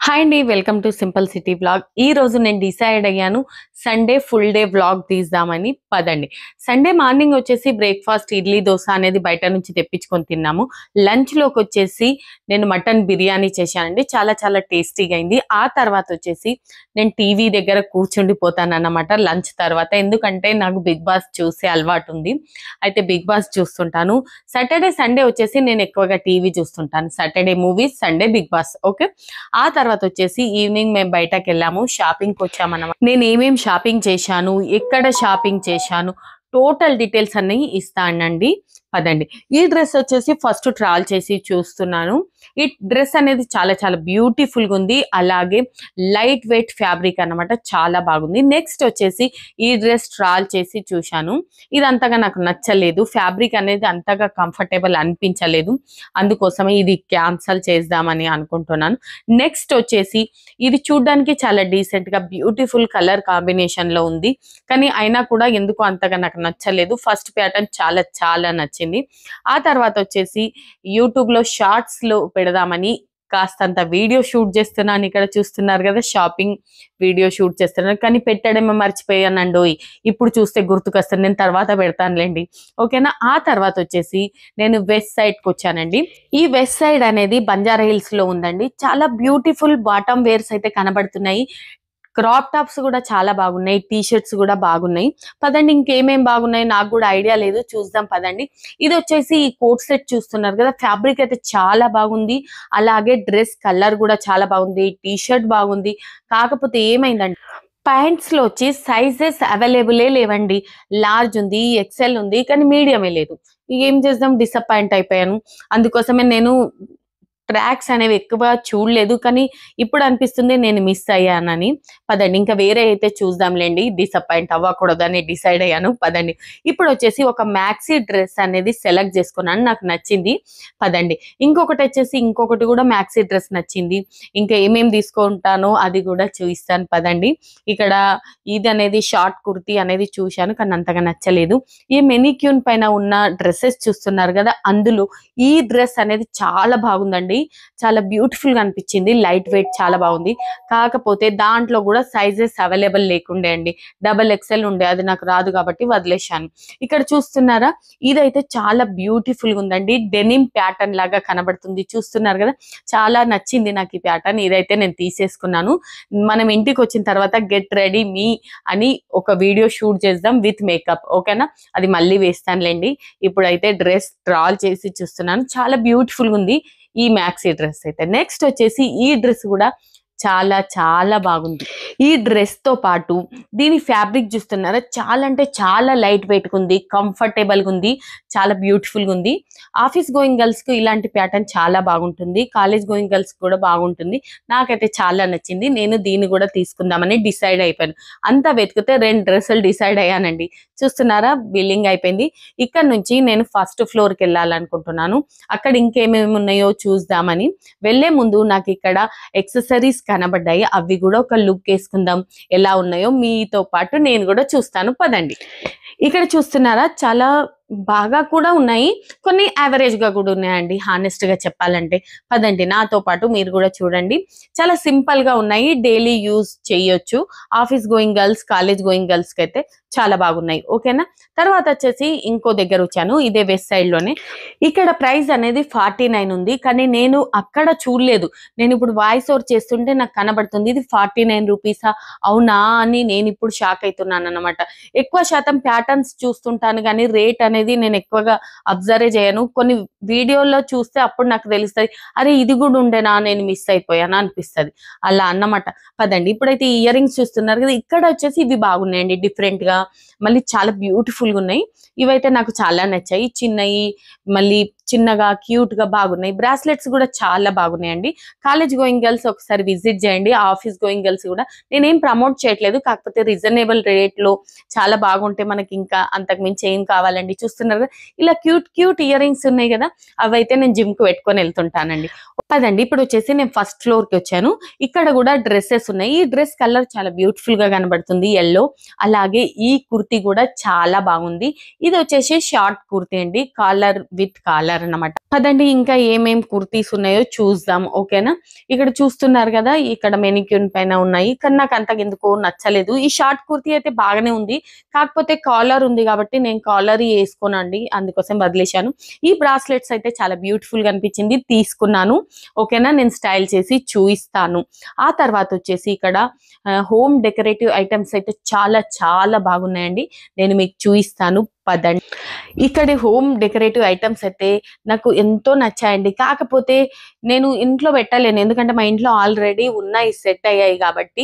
Hi అండి, welcome to simple city vlog. ఈ రోజు నేను డిసైడ్ అయ్యాను సండే ఫుల్ డే వ్లాగ్ తీద్దామని. పదండి. సండే మార్నింగ్ వచ్చేసి బ్రేక్ఫాస్ట్ ఇడ్లీ దోశ అనేది బయట నుంచి తెప్పించుకొని తిన్నాము. లంచ్లోకి వచ్చేసి నేను మటన్ బిర్యానీ చేశానండి. చాలా చాలా టేస్టీగా అయింది. ఆ తర్వాత వచ్చేసి నేను టీవీ దగ్గర కూర్చుండిపోతాను అన్నమాట లంచ్ తర్వాత. ఎందుకంటే నాకు బిగ్ బాస్ చూసే అలవాటు ఉంది. అయితే బిగ్ బాస్ చూస్తుంటాను. సాటర్డే సండే వచ్చేసి నేను ఎక్కువగా టీవీ చూస్తుంటాను. Saturday movies, Sunday Bigg Boss. Okay. ఆ తర్వాత వచ్చేసి ఈవినింగ్ మేము బయటకు వెళ్ళాము, షాపింగ్కి వచ్చామన్నమాట. నేను ఏమేమి షాపింగ్ చేశాను, ఎక్కడ షాపింగ్ చేశాను, టోటల్ డీటెయిల్స్ అన్ని ఇస్తానండి. పదండి. ఈ డ్రెస్ వచ్చేసి ఫస్ట్ ట్రాల్ చేసి చూస్తున్నాను. ఈ డ్రెస్ అనేది చాలా చాలా బ్యూటిఫుల్ గా ఉంది. అలాగే లైట్ వెయిట్ ఫ్యాబ్రిక్ అన్నమాట, చాలా బాగుంది. నెక్స్ట్ వచ్చేసి ఈ డ్రెస్ ట్రాల్ చేసి చూశాను. ఇది అంతగా నాకు నచ్చలేదు. ఫ్యాబ్రిక్ అనేది అంతగా కంఫర్టబుల్ అనిపించలేదు. అందుకోసమే ఇది క్యాన్సల్ చేద్దామని అనుకుంటున్నాను. నెక్స్ట్ వచ్చేసి ఇది చూడడానికి చాలా డీసెంట్ గా బ్యూటిఫుల్ కలర్ కాంబినేషన్ లో ఉంది. కానీ అయినా కూడా ఎందుకు అంతగా నాకు నచ్చలేదు. ఫస్ట్ ప్యాటర్న్ చాలా చాలా నచ్చింది. ఆ తర్వాత వచ్చేసి యూట్యూబ్ లో షార్ట్స్ లో పెడదామని కాస్తంత వీడియో షూట్ చేస్తున్నాను. ఇక్కడ చూస్తున్నారు కదా, షాపింగ్ వీడియో షూట్ చేస్తున్నాను. కానీ పెట్టడమే మర్చిపోయానండి. ఇప్పుడు చూస్తే గుర్తుకొస్తుంది. నేను తర్వాత పెడతానులేండి, ఓకేనా. ఆ తర్వాత వచ్చేసి నేను వెస్ట్ సైడ్ కి వచ్చానండి. ఈ వెస్ట్ సైడ్ అనేది బంజారా హిల్స్ లో ఉందండి. చాలా బ్యూటిఫుల్ బాటమ్ వేర్స్ అయితే కనబడుతున్నాయి. క్రాప్ టాప్స్ కూడా చాలా బాగున్నాయి. టీ షర్ట్స్ కూడా బాగున్నాయి. పదండి, ఇంకేమేం బాగున్నాయి నాకు కూడా ఐడియా లేదు, చూద్దాం పదండి. ఇది వచ్చేసి ఈ కోట్ సెట్ చూస్తున్నారు కదా, ఫ్యాబ్రిక్ అయితే చాలా బాగుంది. అలాగే డ్రెస్ కలర్ కూడా చాలా బాగుంది. టీ షర్ట్ బాగుంది. కాకపోతే ఏమైందండి, ప్యాంట్స్ లో వచ్చి సైజెస్ అవైలబులే లేవండి. లార్జ్ ఉంది, ఎక్సెల్ ఉంది, కానీ మీడియమే లేదు. ఏం చేద్దాం, డిసప్పాయింట్ అయిపోయాను. అందుకోసమే నేను ట్రాక్స్ అనేవి ఎక్కువ చూడలేదు. కానీ ఇప్పుడు అనిపిస్తుంది నేను మిస్ అయ్యానని. పదండి, ఇంకా వేరే అయితే చూద్దాంలేండి, డిసప్పాయింట్ అవ్వకూడదని డిసైడ్ అయ్యాను. పదండి. ఇప్పుడు వచ్చేసి ఒక మ్యాక్సీ డ్రెస్ అనేది సెలెక్ట్ చేసుకున్నాను, నాకు నచ్చింది. పదండి. ఇంకొకటి కూడా మ్యాక్సీ డ్రెస్ నచ్చింది. ఇంకా ఏమేమి తీసుకుంటానో అది కూడా చూపిస్తాను. పదండి. ఇక్కడ ఇది అనేది షార్ట్ కుర్తీ అనేది చూశాను, కానీ అంతగా నచ్చలేదు. ఈ మెనిక్యూన్ పైన ఉన్న డ్రెస్సెస్ చూస్తున్నారు కదా, అందులో ఈ డ్రెస్ అనేది చాలా బాగుందండి. చాలా బ్యూటిఫుల్ గా అనిపించింది. లైట్ వెయిట్ చాలా బాగుంది. కాకపోతే దాంట్లో కూడా సైజెస్ అవైలబుల్ లేకుండే అండి. డబల్ ఎక్సెల్ ఉండే, అది నాకు రాదు కాబట్టి వదిలేశాను. ఇక్కడ చూస్తున్నారా, ఇదైతే చాలా బ్యూటిఫుల్ గా ఉందండి. డెనిమ్ ప్యాటర్న్ లాగా కనబడుతుంది. చూస్తున్నారు కదా, చాలా నచ్చింది నాకు ఈ ప్యాటర్న్. ఇదైతే నేను తీసేసుకున్నాను. మనం ఇంటికి వచ్చిన తర్వాత గెట్ రెడీ మీ అని ఒక వీడియో షూట్ చేద్దాం విత్ మేకప్, ఓకేనా. అది మళ్ళీ వేస్తానులేండి. ఇప్పుడైతే డ్రెస్ ట్రాల్ చేసి చూస్తున్నాను. చాలా బ్యూటిఫుల్ గా ఉంది ఈ మ్యాక్సీ డ్రెస్ అయితే. నెక్స్ట్ వచ్చేసి ఈ డ్రెస్ కూడా చాలా చాలా బాగుంది. ఈ డ్రెస్ తో పాటు దీని ఫ్యాబ్రిక్ చూస్తున్నారా, చాలా అంటే చాలా లైట్ వెయిట్ ఉంది, కంఫర్టబుల్ గా ఉంది, చాలా బ్యూటిఫుల్ గా ఉంది. ఆఫీస్ గోయింగ్ గర్ల్స్ కు ఇలాంటి ప్యాటర్న్ చాలా బాగుంటుంది. కాలేజ్ గోయింగ్ గర్ల్స్ కూడా బాగుంటుంది. నాకైతే చాలా నచ్చింది. నేను దీన్ని కూడా తీసుకుందామని డిసైడ్ అయిపోయాను. అంతా వెతికితే 2 డ్రెస్సులు డిసైడ్ అయ్యానండి. చూస్తున్నారా, బిల్లింగ్ అయిపోయింది. ఇక్కడ నుంచి నేను ఫస్ట్ ఫ్లోర్ కి వెళ్ళాలనుకుంటున్నాను. అక్కడ ఇంకేమేమి ఉన్నాయో చూద్దామని వెళ్లే ముందు నాకు ఇక్కడ ఎక్సెసరీస్ కనబడ్డాయి. అవి కూడా ఒక లుక్ వేసుకుందాం, ఎలా ఉన్నాయో మీతో పాటు నేను కూడా చూస్తాను. పదండి. ఇక్కడ చూస్తున్నారా, చాలా బాగా కూడా ఉన్నాయి, కొన్ని యావరేజ్ గా కూడా ఉన్నాయండి, హానెస్ట్ గా చెప్పాలంటే. పదండి, నాతో పాటు మీరు కూడా చూడండి. చాలా సింపుల్ గా ఉన్నాయి, డైలీ యూజ్ చేయొచ్చు. Office going girls, college going girls కి అయితే చాలా బాగున్నాయి, ఓకేనా. తర్వాత వచ్చేసి ఇంకో దగ్గర వచ్చాను, ఇదే వెస్ట్ సైడ్ లోనే. ఇక్కడ ప్రైస్ అనేది 49 ఉంది, కానీ నేను అక్కడ చూడలేదు. నేను ఇప్పుడు వాయిస్ ఓవర్ చేస్తుంటే నాకు కనబడుతుంది ఇది 49 రూపీసా, అవునా అని నేను ఇప్పుడు షాక్ అవుతున్నాను అన్నమాట. ఎక్కువ శాతం ప్యాటర్న్స్ చూస్తుంటాను, కానీ రేట్ అనేది నేను ఎక్కువగా అబ్జర్వ్ చేయను. కొన్ని వీడియోల్లో చూస్తే అప్పుడు నాకు తెలుస్తుంది, అరే ఇది కూడా ఉండేనా, నేను మిస్ అయిపోయానా అనిపిస్తుంది, అలా అన్నమాట. పదండి. ఇప్పుడైతే ఇయర్ రింగ్స్ చూస్తున్నారు కదా, ఇక్కడ వచ్చేసి ఇవి బాగున్నాయండి, డిఫరెంట్ గా, మళ్ళీ చాలా బ్యూటిఫుల్ గా ఉన్నాయి. ఇవైతే నాకు చాలా నచ్చాయి. చిన్నవి, మళ్ళీ చిన్నగా క్యూట్ గా బాగున్నాయి. బ్రాస్లెట్స్ కూడా చాలా బాగున్నాయండి. కాలేజ్ గోయింగ్ గర్ల్స్ ఒకసారి విజిట్ చేయండి. ఆఫీస్ గోయింగ్ గర్ల్స్ కూడా నేనేం ప్రమోట్ చేయట్లేదు, కాకపోతే రీజనబుల్ రేట్ లో చాలా బాగుంటే మనకి ఇంకా అంతకు మించి ఏం కావాలండి. చూస్తున్నారు కదా, ఇలా క్యూట్ క్యూట్ ఇయర్ రింగ్స్ ఉన్నాయి కదా, అవైతే నేను జిమ్ కు పెట్టుకొని వెళ్తుంటానండి. పదండి. ఇప్పుడు వచ్చేసి నేను ఫస్ట్ ఫ్లోర్ కి వచ్చాను. ఇక్కడ కూడా డ్రెస్సెస్ ఉన్నాయి. ఈ డ్రెస్ కలర్ చాలా బ్యూటిఫుల్ గా కనబడుతుంది, ఎల్లో. అలాగే ఈ కుర్తీ కూడా చాలా బాగుంది. ఇది వచ్చేసి షార్ట్ కుర్తీ అండి, కాలర్ విత్ కాలర్. ఇచ్చారన్నమాట. పదండి ఇంకా ఏమేం కుర్తీస్ ఉన్నాయో చూద్దాం. ఓకేనా, ఇక్కడ చూస్తున్నారు కదా, ఇక్కడ మెనిక్యూన్ పైన ఉన్నాయి, కానీ నాకు అంతగా ఎందుకో నచ్చలేదు. ఈ షార్ట్ కుర్తీ అయితే బాగానే ఉంది, కాకపోతే కాలర్ ఉంది కాబట్టి నేను కాలర్ వేసుకోనండి, అందుకోసం వదిలేశాను. ఈ బ్రాస్లెట్స్ అయితే చాలా బ్యూటిఫుల్ గా అనిపించింది, తీసుకున్నాను. ఓకేనా, నేను స్టైల్ చేసి చూపిస్తాను. ఆ తర్వాత వచ్చేసి ఇక్కడ హోమ్ డెకరేటివ్ ఐటమ్స్ అయితే చాలా చాలా బాగున్నాయండి, నేను మీకు చూపిస్తాను. పదండి. ఇక్కడ హోమ్ డెకరేటివ్ ఐటమ్స్ అయితే నాకు ఎంతో నచ్చాయండి, కాకపోతే నేను ఇంట్లో పెట్టలేను, ఎందుకంటే మా ఇంట్లో ఆల్రెడీ ఉన్నాయి, సెట్ అయ్యాయి కాబట్టి.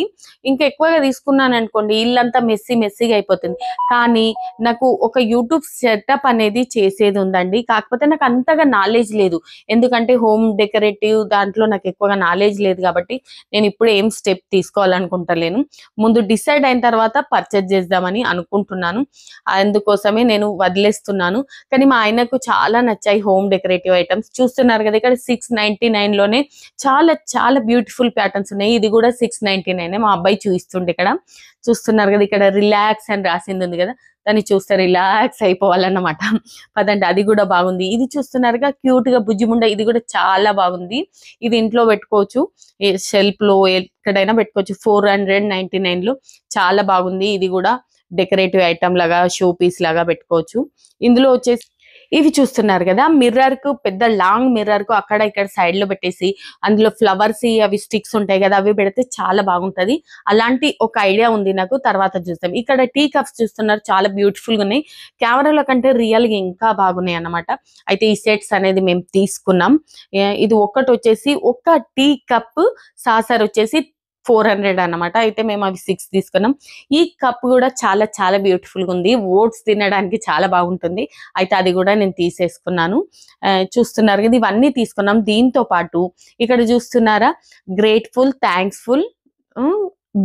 ఇంకా ఎక్కువగా తీసుకున్నాను అనుకోండి, ఇల్లంతా మెస్సీగా అయిపోతుంది. కానీ నాకు ఒక యూట్యూబ్ సెటప్ అనేది చేసేది ఉందండి, కాకపోతే నాకు అంతగా నాలెడ్జ్ లేదు, ఎందుకంటే హోమ్ డెకరేటివ్ దాంట్లో నాకు ఎక్కువగా నాలెడ్జ్ లేదు కాబట్టి నేను ఇప్పుడు ఏం స్టెప్ తీసుకోవాలనుకుంటలేను. ముందు డిసైడ్ అయిన తర్వాత పర్చేజ్ చేద్దామని అనుకుంటున్నాను, అందుకోసమే నేను వదిలేస్తున్నాను. కానీ మా ఆయనకు చాలా నచ్చాయి హోమ్ డెకరేటివ్ ఐటమ్స్. చూస్తున్నారు కదా, ఇక్కడ 699 లోనే చాలా చాలా బ్యూటిఫుల్ ప్యాటర్న్స్ ఉన్నాయి. ఇది కూడా 699. మా అబ్బాయి చూస్తుండే, ఇక్కడ చూస్తున్నారు కదా, ఇక్కడ రిలాక్స్ అని రాసింది ఉంది కదా, దాన్ని చూస్తే రిలాక్స్ అయిపోవాలన్నమాట. పదండి, అది కూడా బాగుంది. ఇది చూస్తున్నారుగా, క్యూట్ గా బుజ్జిముండ, ఇది కూడా చాలా బాగుంది. ఇది ఇంట్లో పెట్టుకోవచ్చు, షెల్ఫ్ లో ఎక్కడైనా పెట్టుకోవచ్చు. 499 లో చాలా బాగుంది. ఇది కూడా డెకరేటివ్ ఐటమ్ లాగా, షో పీస్ లాగా పెట్టుకోవచ్చు. ఇందులో వచ్చేసి ఇవి చూస్తున్నారు కదా, మిర్రర్ కు, పెద్ద లాంగ్ మిర్రర్ కు అక్కడ ఇక్కడ సైడ్ లో పెట్టేసి అందులో ఫ్లవర్స్ అవి స్టిక్స్ ఉంటాయి కదా, అవి పెడితే చాలా బాగుంటది. అలాంటి ఒక ఐడియా ఉంది నాకు, తర్వాత చూస్తాం. ఇక్కడ టీ కప్స్ చూస్తున్నారు, చాలా బ్యూటిఫుల్ గా ఉన్నాయి, కెమెరాల కంటే రియల్ గా ఇంకా బాగున్నాయి అన్నమాట. అయితే ఈ సెట్స్ అనేది మేము తీసుకున్నాం. ఇది ఒక్కటి వచ్చేసి ఒక టీ కప్ సాసర్ వచ్చేసి 400 అన్నమాట. అయితే మేము అవి 6 తీసుకున్నాం. ఈ కప్ కూడా చాలా చాలా బ్యూటిఫుల్ గా ఉంది, ఓట్స్ తినడానికి చాలా బాగుంటుంది. అయితే అది కూడా నేను తీసేసుకున్నాను. చూస్తున్నారు కదా, ఇవన్నీ తీసుకున్నాం. దీంతో పాటు ఇక్కడ చూస్తున్నారా, గ్రేట్ఫుల్, థ్యాంక్స్ఫుల్,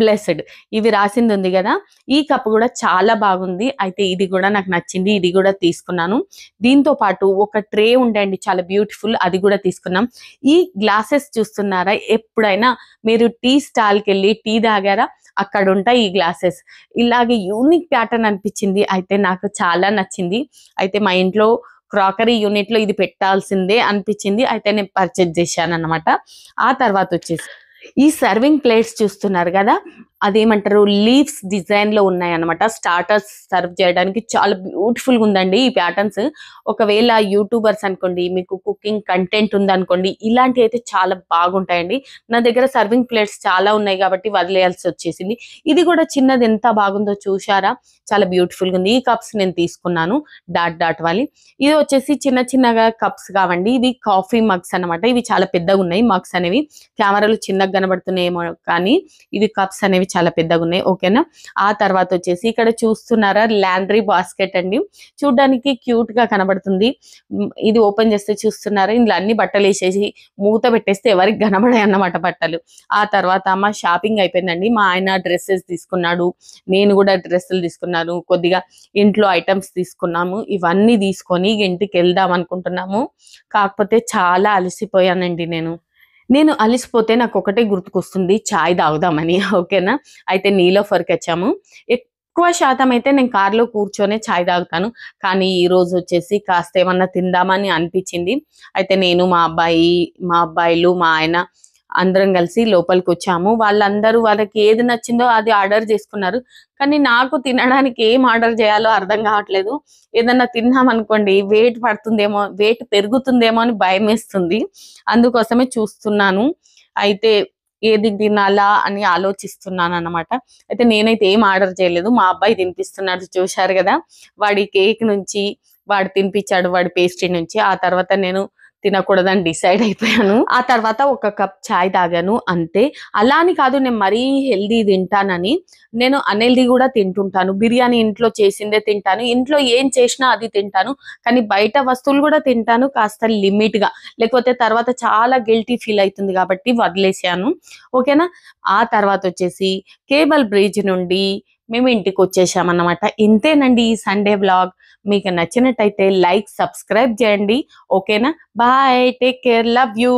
బ్లెస్డ్, ఇవి రాసింది ఉంది కదా, ఈ కప్ కూడా చాలా బాగుంది. అయితే ఇది కూడా నాకు నచ్చింది, ఇది కూడా తీసుకున్నాను. దీంతో పాటు ఒక ట్రే ఉండండి, చాలా బ్యూటిఫుల్, అది కూడా తీసుకున్నాం. ఈ గ్లాసెస్ చూస్తున్నారా, ఎప్పుడైనా మీరు టీ స్టాల్కి వెళ్ళి టీ తాగారా, అక్కడ ఉంటాయి ఈ గ్లాసెస్. ఇలాగే యూనిక్ ప్యాటర్న్ అనిపించింది, అయితే నాకు చాలా నచ్చింది. అయితే మా ఇంట్లో క్రాకరీ యూనిట్ లో ఇది పెట్టాల్సిందే అనిపించింది, అయితే నేను పర్చేజ్ చేశాను అన్నమాట. ఆ తర్వాత వచ్చేసి ఈ సర్వింగ్ ప్లేట్స్ చూస్తున్నారు కదా, అదేమంటారు, లీవ్స్ డిజైన్ లో ఉన్నాయి అనమాట. స్టార్టర్స్ సర్వ్ చేయడానికి చాలా బ్యూటిఫుల్ గా ఉందండి ఈ ప్యాటర్న్స్. ఒకవేళ యూట్యూబర్స్ అనుకోండి, మీకు కుకింగ్ కంటెంట్ ఉందనుకోండి, ఇలాంటివి అయితే చాలా బాగుంటాయండి. నా దగ్గర సర్వింగ్ ప్లేట్స్ చాలా ఉన్నాయి కాబట్టి వదిలేయాల్సి వచ్చేసింది. ఇది కూడా చిన్నది ఎంత బాగుందో చూశారా, చాలా బ్యూటిఫుల్ గా ఉంది. ఈ కప్స్ నేను తీసుకున్నాను, డాట్ వాలి. ఇది వచ్చేసి చిన్న చిన్నగా కప్స్ కావండి, ఇవి కాఫీ మగ్స్ అన్నమాట. ఇవి చాలా పెద్దగా ఉన్నాయి మగ్స్ అనేవి, కెమెరాలు చిన్నగా కనబడుతున్నాయేమో కానీ ఇవి కప్స్ అనేవి చాలా పెద్దగా ఉన్నాయి. ఓకేనా, ఆ తర్వాత వచ్చేసి ఇక్కడ చూస్తున్నారా, ల్యాండ్రీ బాస్కెట్ అండి, చూడడానికి క్యూట్ గా కనబడుతుంది. ఇది ఓపెన్ చేస్తే చూస్తున్నారా, ఇందులో అన్ని బట్టలు వేసేసి మూత పెట్టేస్తే ఎవరికి కనబడాయి అన్నమాట బట్టలు. ఆ తర్వాత మా షాపింగ్ అయిపోయిందండి, మా ఆయన డ్రెస్సెస్ తీసుకున్నాడు, నేను కూడా డ్రెస్సులు తీసుకున్నాను, కొద్దిగా ఇంట్లో ఐటమ్స్ తీసుకున్నాము. ఇవన్నీ తీసుకొని ఇంటికి వెళ్దాం అనుకుంటున్నాము, కాకపోతే చాలా అలసిపోయానండి. నేను అలిసిపోతే నాకు ఒకటే గుర్తుకొస్తుంది, చాయ్ తాగుదామని. ఓకేనా, అయితే నీలోఫర్కి వచ్చాము. ఎక్కువ శాతం అయితే నేను కార్లో కూర్చొనే చాయ్ తాగుతాను, కానీ ఈ రోజు వచ్చేసి కాస్త ఏమన్నా తిందామని అనిపించింది. అయితే నేను, మా అబ్బాయిలు, మా ఆయన అందరం కలిసి లోపలికి వచ్చాము. వాళ్ళందరూ వాళ్ళకి ఏది నచ్చిందో అది ఆర్డర్ చేసుకున్నారు, కానీ నాకు తినడానికి ఏం ఆర్డర్ చేయాలో అర్థం కావట్లేదు. ఏదన్నా తిన్నాం అనుకోండి, వెయిట్ పడుతుందేమో, వెయిట్ పెరుగుతుందేమో అని భయం వేస్తుంది, అందుకోసమే చూస్తున్నాను. అయితే ఏది తినాలా అని ఆలోచిస్తున్నాను అన్నమాట. అయితే నేనైతే ఏం ఆర్డర్ చేయలేదు, మా అబ్బాయి తినిపిస్తున్నాడు, చూశారు కదా, వాడి కేక్ నుంచి వాడు తినిపించాడు, వాడి పేస్ట్రీ నుంచి. ఆ తర్వాత నేను తినకూడదని డిసైడ్ అయిపోయాను. ఆ తర్వాత ఒక కప్ చాయ్ తాగాను అంతే. అలా అని కాదు నేను మరీ హెల్దీ తింటానని, నేను అన్హెల్దీ కూడా తింటుంటాను. బిర్యానీ ఇంట్లో చేసిందే తింటాను, ఇంట్లో ఏం చేసినా అది తింటాను, కానీ బయట వస్తువులు కూడా తింటాను, కాస్త లిమిట్ గా, లేకపోతే తర్వాత చాలా గిల్టీ ఫీల్ అవుతుంది కాబట్టి వదిలేసాను. ఓకేనా, ఆ తర్వాత వచ్చేసి కేబుల్ బ్రిడ్జ్ నుండి మేము ఇంటికి వచ్చేసామన్నమాట. ఇంతేనండి ఈ సండే వ్లాగ్. మీకు నచ్చినట్టయితే లైక్, సబ్స్క్రైబ్ చేయండి. ఓకేనా, bye, take care, love you.